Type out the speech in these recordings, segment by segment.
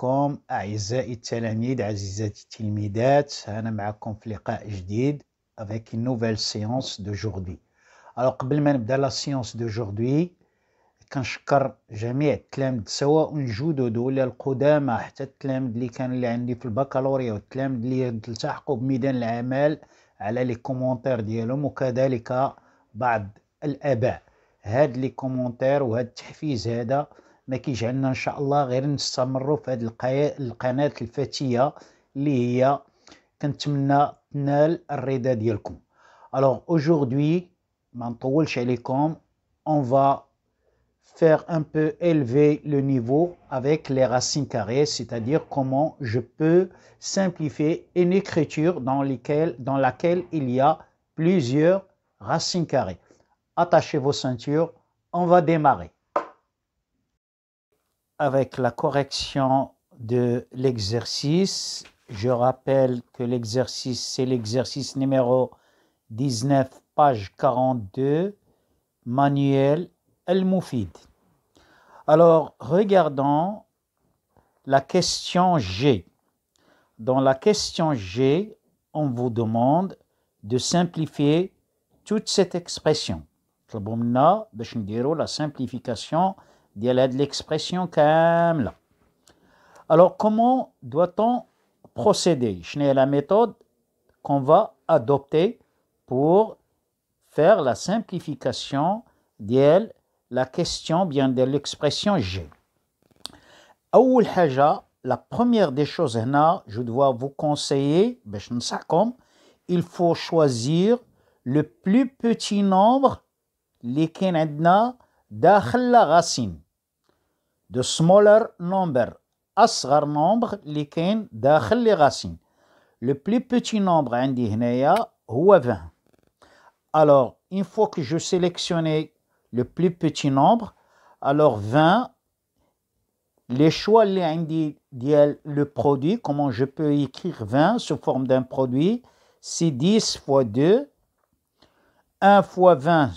عليكم أعزائي التلاميذ عزيزاتي التلميذات. أنا معكم في لقاء جديد avec une nouvelle séance d'aujourd'hui. Alors قبل ما نبدأ لا séance d'aujourd'hui كنشكر جميع التلاميذ سواء الجدد ولا القدامى حتى التلاميذ اللي عندي في البكالوريا والتلاميذ اللي التحقوا بميدان العمل على لي كومونتير ديالهم وكذلك بعض الآباء. هاد لي كومونتير وهاد التحفيز هذا ما كيجعلنا ان شاء الله غير نستمروا في هذه القناه الفتيه اللي هي كنتمنى تنال الرضا ديالكم. Alors aujourd'hui ما نطولش عليكم, on va faire un peu élever le niveau avec les racines carrées, c'est-à-dire comment je peux simplifier une écriture dans laquelle il y a plusieurs racines carrées. Attachez vos ceintures, on va démarrer. Avec la correction de l'exercice, je rappelle que l'exercice, c'est l'exercice numéro 19, page 42, manuel Al-Moufid. Alors, regardons la question G. Dans la question G, on vous demande de simplifier toute cette expression. طلبوا منا باش نديروا la simplification de l'expression كاملة. Alors, comment doit-on procéder? شنو هي la méthode qu'on va adopter pour faire la simplification de la question, bien de l'expression G. أول حاجة, la première des choses هنا, je dois vous conseiller باش ننصحكم, il faut choisir le plus petit nombre اللي كاين عندنا داخل la racine. The smaller number, أصغر nombre اللي كاين داخل les racines. Le plus petit nombre عندي هنايا هو 20. Alors, une fois que je sélectionne le plus petit nombre, alors 20, les choix اللي عندي ديال le produit, comment je peux écrire 20 sous forme d'un produit, c'est 10 fois 2, 1 fois 20,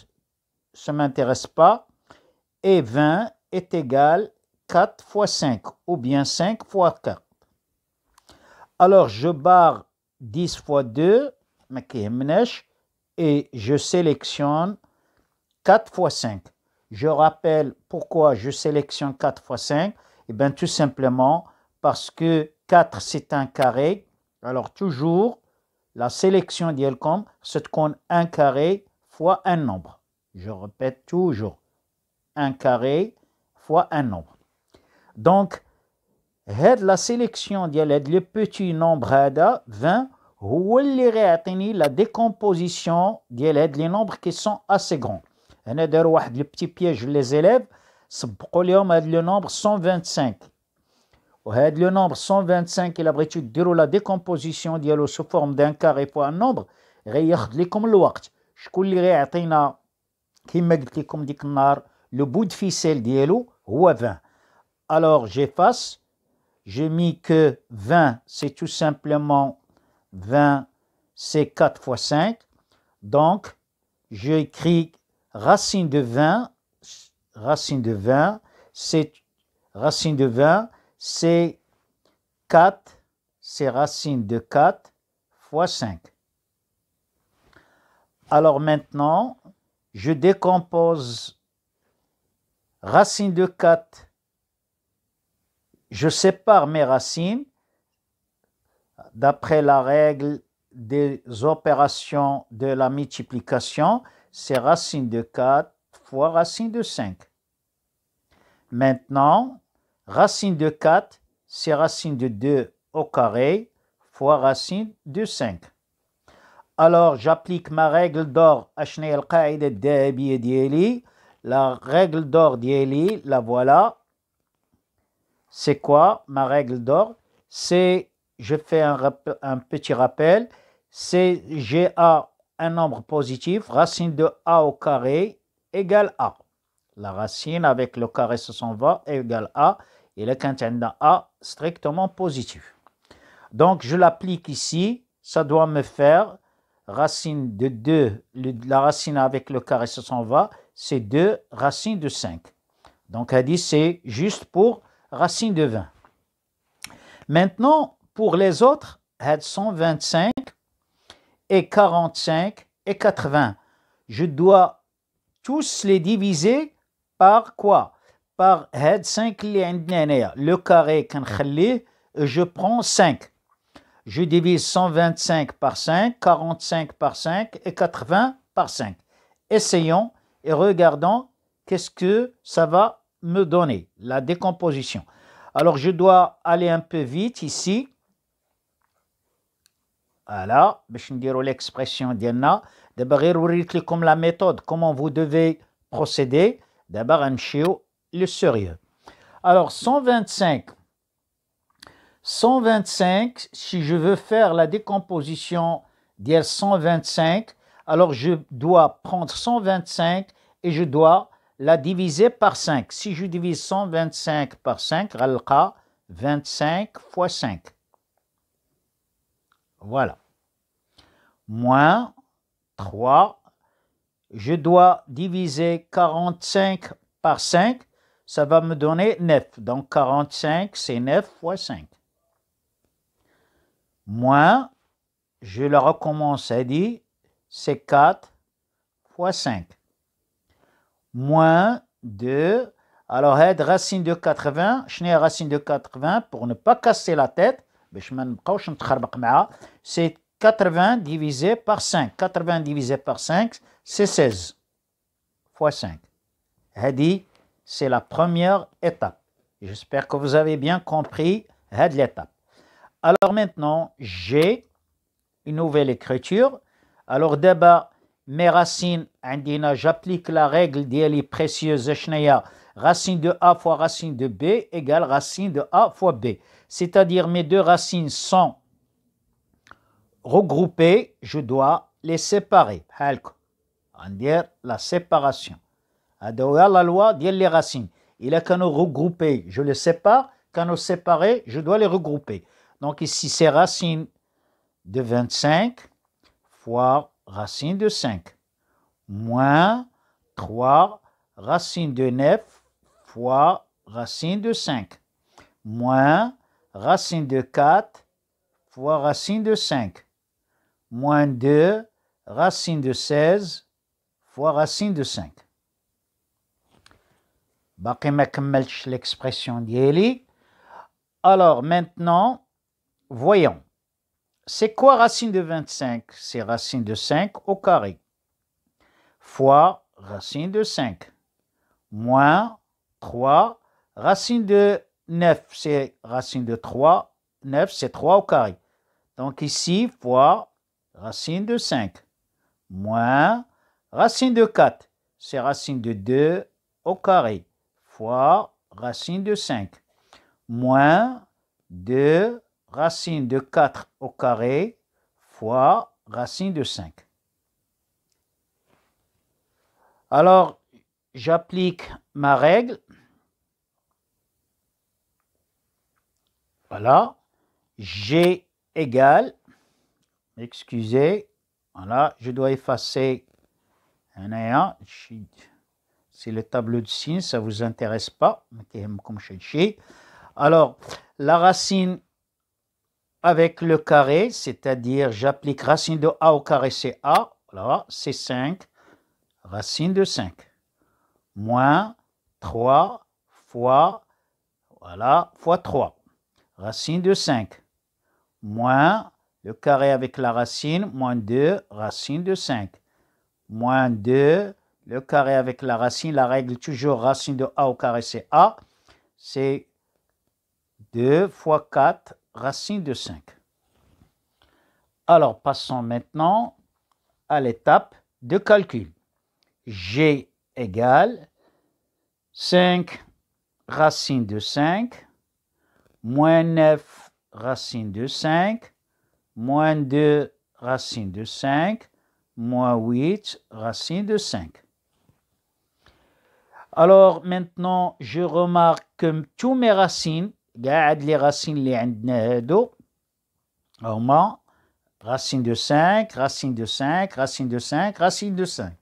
ça ne m'intéresse pas, et 20 est égal 4 fois 5, ou bien 5 fois 4. Alors, je barre 10 fois 2, et je sélectionne 4 fois 5. Je rappelle pourquoi je sélectionne 4 fois 5. Eh bien, tout simplement parce que 4, c'est un carré. Alors, toujours, la sélection d'Yelcom, c'est qu'on un carré fois un nombre. Je répète toujours, un carré fois un nombre. Donc, la sélection le petit nombre 20 هو اللي غيعطيني la décomposition ديال les nombres qui sont assez grands. هنا داروا واحد le petit piège les élèves, سبقوا لهم هذا le nombre 125. وهذا le nombre 125 إلا بغيتو ديروا la décomposition ديالو sous forme d'un carré fois un nombre غياخد لكم الوقت. شكون اللي غيعطينا كما قلت لكم ديك النهار le bout de ficelle ديالو هو 20. Alors j'efface, j'ai mis que 20 c'est tout simplement 20 c'est 4 fois 5. Donc j'écris racine de 20 c'est racine de 20 c'est 4, c'est racine de 4 fois 5. Alors maintenant, je décompose racine de 4. Je sépare mes racines d'après la règle des opérations de la multiplication. C'est racine de 4 fois racine de 5. Maintenant, racine de 4, c'est racine de 2 au carré fois racine de 5. Alors, j'applique ma règle d'or. La règle d'or d'Yeli, la voilà. C'est quoi ma règle d'or? C'est, je fais un petit rappel, c'est GA, un nombre positif, racine de A au carré égale A. La racine avec le carré ça s'en va égale A, et le contenu A strictement positif. Donc, je l'applique ici, ça doit me faire racine de 2, la racine avec le carré ça s'en va, c'est 2 racine de 5. Donc, elle dit c'est juste pour racine de 20. Maintenant, pour les autres, 125 et 45 et 80. Je dois tous les diviser par quoi? Par 5 le carré, je prends 5. Je divise 125 par 5, 45 par 5 et 80 par 5. Essayons et regardons qu'est-ce que ça va me donner, la décomposition. Alors, je dois aller un peu vite ici. Voilà, je vais dire l'expression d'Yanna. D'abord, je vais vous comme la méthode, comment vous devez procéder. D'abord, un chiot, le sérieux. Alors, 125, si je veux faire la décomposition d'IL 125, alors je dois prendre 125 et je dois la diviser par 5. Si je divise 125 par 5, غنلقى 25 fois 5. Voilà. Moins 3. Je dois diviser 45 par 5. Ça va me donner 9. Donc 45, c'est 9 fois 5. Moins, je le recommence à dire, c'est 4 fois 5. Moins 2. Alors, racine de 80. Je n'ai racine de 80 pour ne pas casser la tête. C'est 80 divisé par 5. 80 divisé par 5, c'est 16 fois 5. C'est la première étape. J'espère que vous avez bien compris l'étape. Alors maintenant, j'ai une nouvelle écriture. Alors d'abord, mes racines, j'applique la règle d'Eli précieuse, racine de A fois racine de B égale racine de A fois B. C'est-à-dire mes deux racines sont regroupées, je dois les séparer. On dire la séparation. La loi dit les racines. Il a qu'à nous regrouper, je les sépare. Qu'à nous séparer, je dois les regrouper. Donc ici, c'est racine de 25 fois racine de 5 moins 3 racine de 9 fois racine de 5 moins racine de 4 fois racine de 5 moins 2 racine de 16 fois racine de 5. باقي ما كملتش l'expression ديالي. Alors maintenant, voyons. C'est quoi racine de 25? C'est racine de 5 au carré. Fois racine de 5. Moins 3. Racine de 9, c'est racine de 3. 9, c'est 3 au carré. Donc ici, fois racine de 5. Moins racine de 4, c'est racine de 2 au carré. Fois racine de 5. Moins 2 racine de 4 au carré fois racine de 5. Alors, j'applique ma règle. Voilà. G égale, excusez, voilà, je dois effacer un et un. C'est le tableau de signes, ça ne vous intéresse pas. Alors, la racine avec le carré, c'est-à-dire j'applique racine de A au carré, c'est A, voilà, c'est 5, racine de 5, moins 3 fois, voilà, fois 3, racine de 5, moins le carré avec la racine, moins 2, racine de 5, moins 2, le carré avec la racine, la règle toujours racine de A au carré, c'est A, c'est 2 fois 4, racine de 5. Alors, passons maintenant à l'étape de calcul. G égale 5 racine de 5, moins 9 racine de 5, moins 2 racine de 5, moins 8 racine de 5. Alors, maintenant, je remarque que tous mes racines, les racines اللي عندنا هادو هما racine de 5, racine de 5, racine de 5, racine de 5.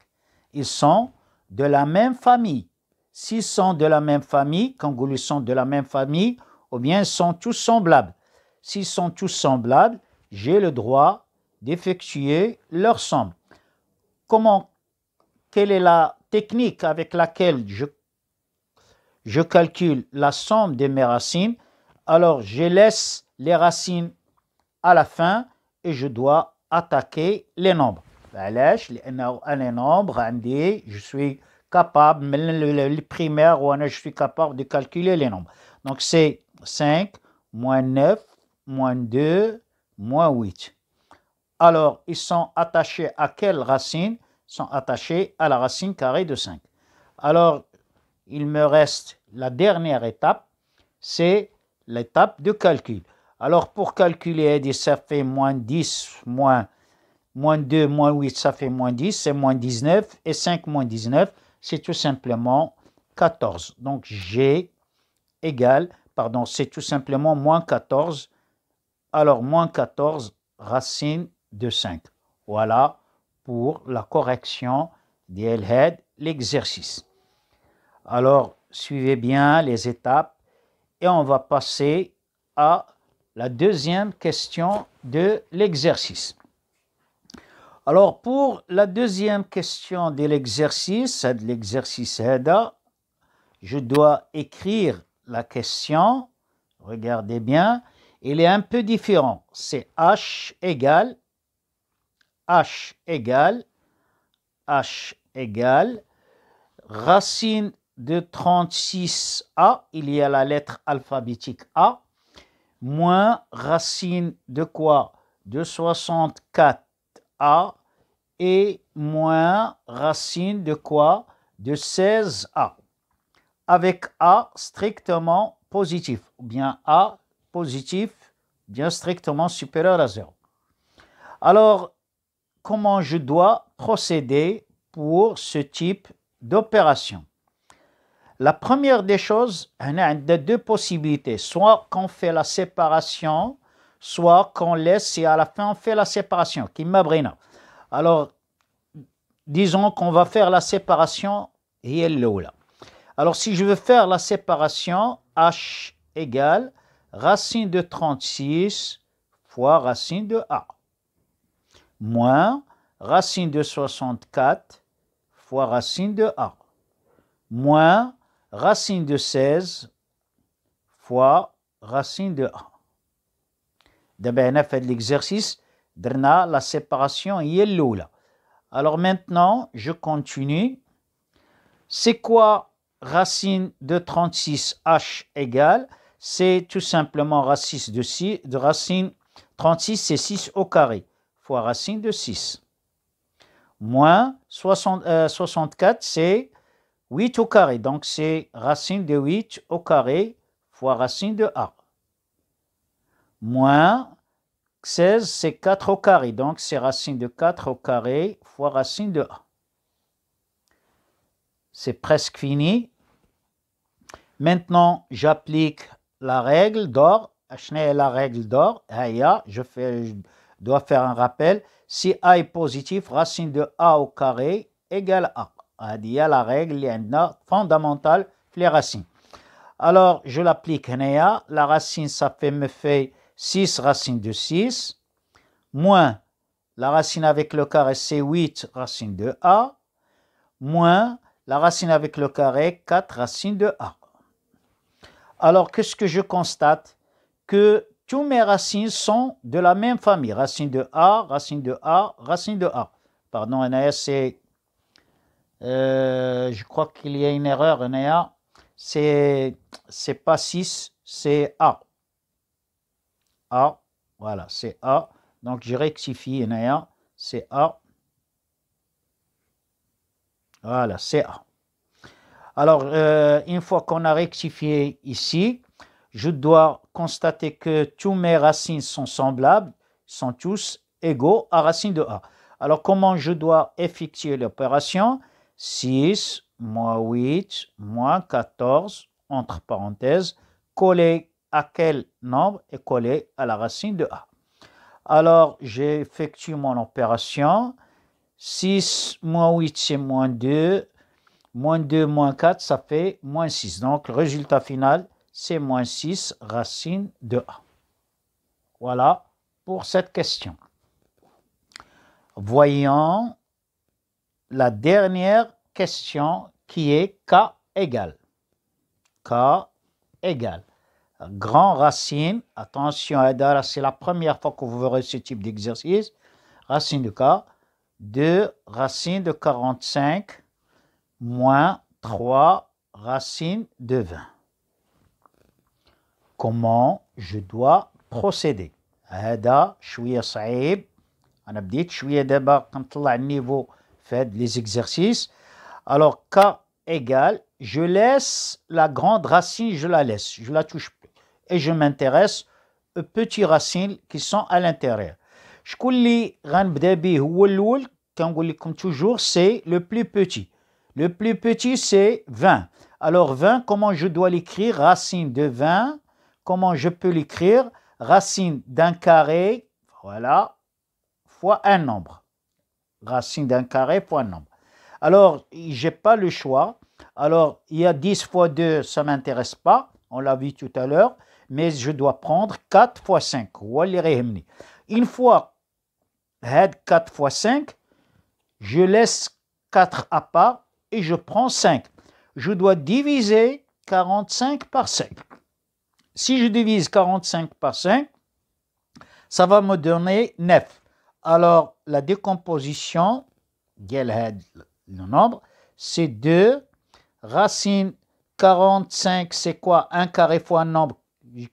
Ils sont de la même famille. S'ils sont de la même famille, quand ils sont de la même famille, ou bien ils sont tous semblables. s'ils sont tous semblables, j'ai le droit d'effectuer leur somme. Quelle est la technique avec laquelle je calcule la somme de mes racines? Alors, je laisse les racines à la fin et je dois attaquer les nombres. Les nombres, je suis capable, les primaires, je suis capable de calculer les nombres. Donc, c'est 5, moins 9, moins 2, moins 8. Alors, ils sont attachés à quelle racine? Ils sont attachés à la racine carrée de 5. Alors, il me reste la dernière étape, c'est l'étape de calcul. Alors, pour calculer, ça fait moins 10, moins 2, moins 8, ça fait moins 10, c'est moins 19, et 5 moins 19, c'est tout simplement 14. Donc, c'est tout simplement moins 14. Alors, moins 14, racine de 5. Voilà pour la correction d'El-Had, l'exercice. Alors, suivez bien les étapes et on va passer à la deuxième question de l'exercice. Alors, pour la deuxième question de l'exercice HEDA, je dois écrire la question. Regardez bien, il est un peu différent. C'est H égale racine de 36A, il y a la lettre alphabétique A, moins racine de quoi? De 64A et moins racine de quoi? De 16A. Avec A strictement positif, ou bien A positif, bien strictement supérieur à 0. Alors, comment je dois procéder pour ce type d'opération? La première des choses, on a deux possibilités. Soit qu'on fait la séparation, soit qu'on laisse et à la fin on fait la séparation. Alors, disons qu'on va faire la séparation et elle là. Alors, si je veux faire la séparation, H égale racine de 36 fois racine de A, moins racine de 64 fois racine de A, moins racine de 16 fois racine de A. D'abord, on a fait l'exercice, la séparation est là. Alors maintenant, je continue. C'est quoi racine de 36 H égale? C'est tout simplement racine de racine 36, c'est 6 au carré, fois racine de 6. Moins 64, c'est 8 au carré, donc c'est racine de 8 au carré, fois racine de A. Moins 16, c'est 4 au carré, donc c'est racine de 4 au carré, fois racine de A. C'est presque fini. Maintenant, j'applique la règle d'or. La règle d'or, je dois faire un rappel. Si A est positif, racine de A au carré égale A. Il y a la règle fondamentale les racines. Alors, je l'applique. La racine, ça me fait 6 racine de 6, moins la racine avec le carré, c'est 8 racine de A, moins la racine avec le carré, 4 racine de A. Alors, qu'est-ce que je constate? Que tous mes racines sont de la même famille. Racine de A, racine de A, racine de A. Pardon, c'est... je crois qu'il y a une erreur, c'est pas 6, c'est A. A, voilà, c'est A. Donc, je rectifie, c'est A. Voilà, c'est A. Alors, une fois qu'on a rectifié ici, je dois constater que tous mes racines sont semblables, sont tous égaux à racine de A. Alors, comment je dois effectuer l'opération? 6 moins 8 moins 14, entre parenthèses, collé à quel nombre est collé à la racine de A. Alors, j'effectue mon opération. 6 moins 8, c'est moins 2. Moins 2, moins 4, ça fait moins 6. Donc, le résultat final, c'est moins 6 racine de A. Voilà pour cette question. Voyons la dernière question qui est K égale. K égale. Grand racine, attention, c'est la première fois que vous verrez ce type d'exercice. Racine de K, 2 racine de 45 moins 3 racine de 20. Comment je dois procéder؟ هذا شوية صعيب. أنا بديت شوية دابا كنطلع النيفو في les exercices. Alors K égale, je laisse la grande racine, je la laisse, je la touche plus. Et je m'intéresse aux petits racines qui sont à l'intérieur. شكون اللي غنبدا به هو الأول كنقول لكم toujours c'est le plus petit. Le plus petit c'est 20. Alors 20, comment je dois l'écrire? Racine de 20. Comment je peux l'écrire? Racine d'un carré, voilà, fois un nombre. Racine d'un carré fois un nombre. Alors, je n'ai pas le choix. Alors, il y a 10 fois 2, ça ne m'intéresse pas. On l'a vu tout à l'heure. Mais je dois prendre 4 fois 5. Une fois 4 fois 5, je laisse 4 à part et je prends 5. Je dois diviser 45 par 5. Si je divise 45 par 5, ça va me donner 9. Alors, la décomposition, le nombre, c'est 2. Racine 45, c'est quoi? 1 carré fois un nombre,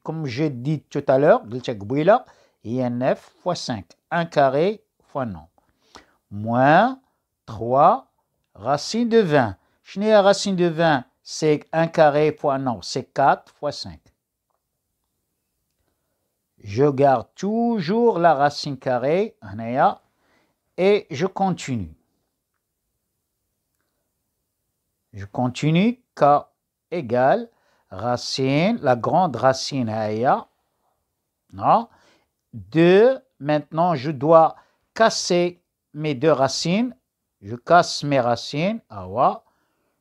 comme j'ai dit tout à l'heure, il y a 9 fois 5. 1 carré fois un nombre. Moins 3, racine de 20. Je n'ai la racine de 20, c'est 1 carré fois un nombre, c'est 4 fois 5. Je garde toujours la racine carrée, et je continue. Je continue, K égale racine, la grande racine, 2. Maintenant, je dois casser mes deux racines. Je casse mes racines,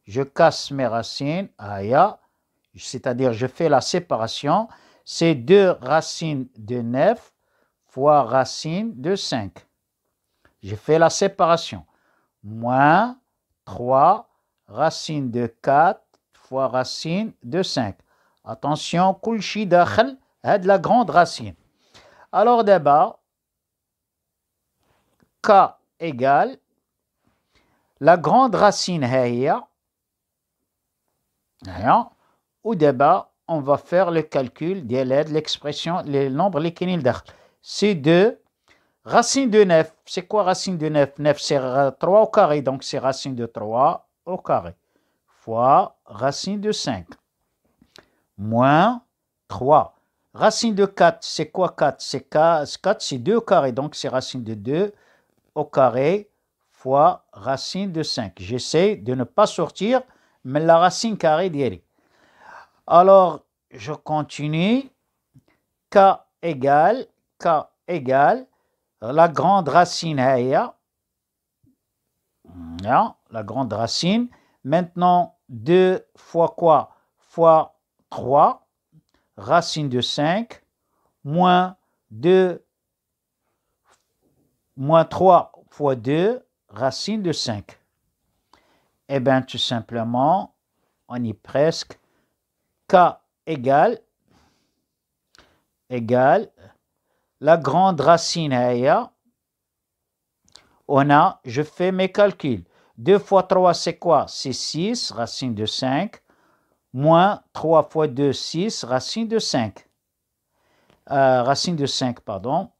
je casse mes racines, c'est-à-dire je fais la séparation. C'est 2 racines de 9 fois racine de 5. Je fais la séparation. Moins 3 racine de 4 fois racine de 5. Attention, kulchi dakhal, had la grande racine. Alors d'abord, K égale la grande racine ou d'abord, on va faire le calcul de l'expression, les nombres lesquels c'est 2. Racine de 9, c'est quoi racine de 9? 9, c'est 3 au carré, donc c'est racine de 3 au carré, fois racine de 5, moins 3. Racine de 4, c'est quoi 4? C'est 4, c'est 2 au carré, donc c'est racine de 2 au carré, fois racine de 5. J'essaie de ne pas sortir, mais la racine carrée d'y. Alors, je continue. K égale la grande racine, la grande racine. Maintenant, 2 fois quoi? Fois 3, racine de 5, moins 2, moins 3 fois 2, racine de 5. Eh bien, tout simplement, on y est presque. K égale la grande racine, je fais mes calculs. 2 fois 3, c'est quoi? C'est 6, racine de 5, moins 3 fois 2, 6, racine de 5. Racine de 5, pardon.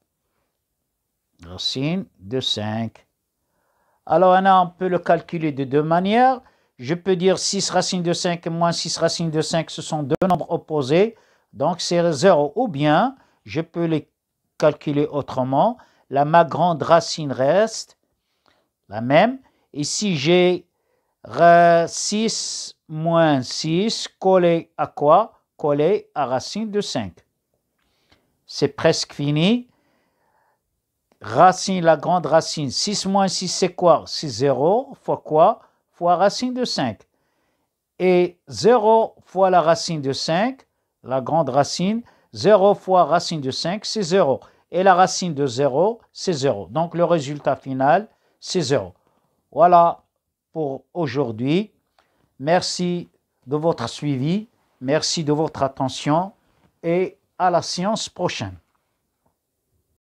Racine de 5. Alors, on peut le calculer de deux manières. Je peux dire 6 racine de 5 et moins 6 racine de 5, ce sont deux nombres opposés. Donc, c'est 0. Ou bien, je peux les calculer autrement. Ma grande racine reste la même. Ici, j'ai 6 moins 6 collé à quoi? Collé à racine de 5. C'est presque fini. Racine, la grande racine. 6 moins 6, c'est quoi? C'est 0 fois quoi? Fois racine de 5. Et 0 fois la racine de 5, la grande racine, 0 fois racine de 5, c'est 0. Et la racine de 0, c'est 0. Donc le résultat final, c'est 0. Voilà pour aujourd'hui. Merci de votre suivi. Merci de votre attention et à la séance prochaine.